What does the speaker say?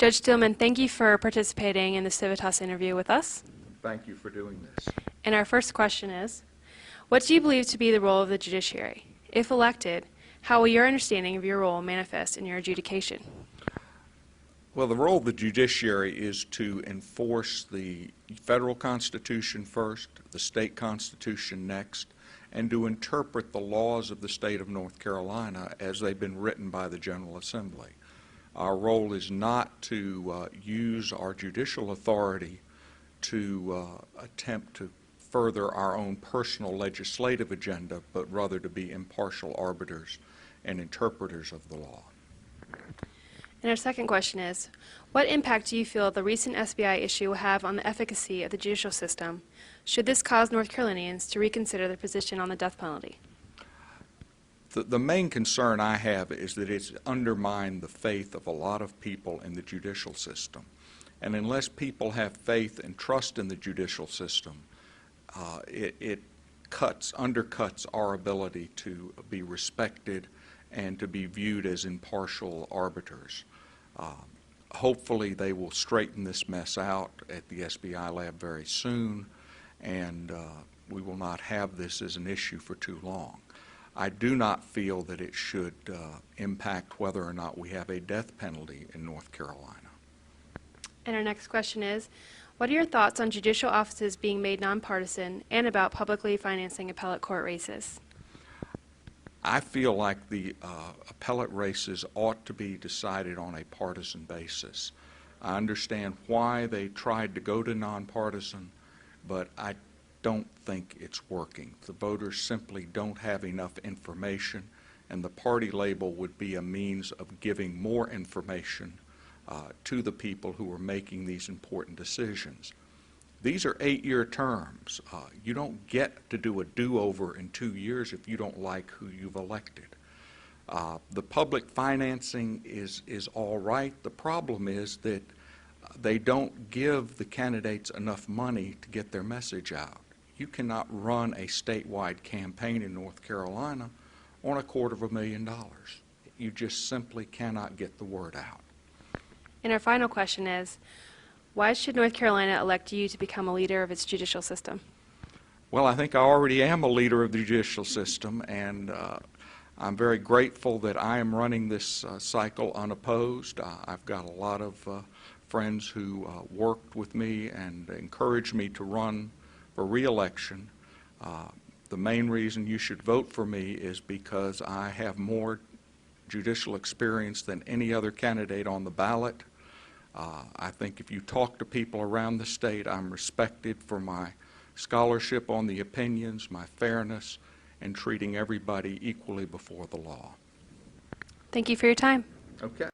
Judge Steelman, thank you for participating in the Civitas interview with us. Thank you for doing this. And our first question is, what do you believe to be the role of the judiciary? If elected, how will your understanding of your role manifest in your adjudication? Well, the role of the judiciary is to enforce the federal Constitution first, the state Constitution next, and to interpret the laws of the state of North Carolina as they've been written by the General Assembly. Our role is not to use our judicial authority to attempt to further our own personal legislative agenda, but rather to be impartial arbiters and interpreters of the law. And our second question is, what impact do you feel the recent SBI issue will have on the efficacy of the judicial system? Should this cause North Carolinians to reconsider their position on the death penalty? The main concern I have is that it's undermined the faith of a lot of people in the judicial system. And unless people have faith and trust in the judicial system, it undercuts our ability to be respected and to be viewed as impartial arbiters. Hopefully they will straighten this mess out at the SBI lab very soon, and we will not have this as an issue for too long. I do not feel that it should impact whether or not we have a death penalty in North Carolina. And our next question is, what are your thoughts on judicial offices being made nonpartisan and about publicly financing appellate court races? I feel like the appellate races ought to be decided on a partisan basis. I understand why they tried to go to nonpartisan, but I don't think it's working. The voters simply don't have enough information, and the party label would be a means of giving more information to the people who are making these important decisions. These are 8-year terms. You don't get to do a do-over in 2 years if you don't like who you've elected. The public financing is all right. The problem is that they don't give the candidates enough money to get their message out. You cannot run a statewide campaign in North Carolina on $250,000. You just simply cannot get the word out. And our final question is, why should North Carolina elect you to become a leader of its judicial system? Well, I think I already am a leader of the judicial system, and I'm very grateful that I am running this cycle unopposed. I've got a lot of friends who worked with me and encouraged me to run for re-election. The main reason you should vote for me is because I have more judicial experience than any other candidate on the ballot. I think if you talk to people around the state, I'm respected for my scholarship on the opinions, my fairness, and treating everybody equally before the law. Thank you for your time. Okay.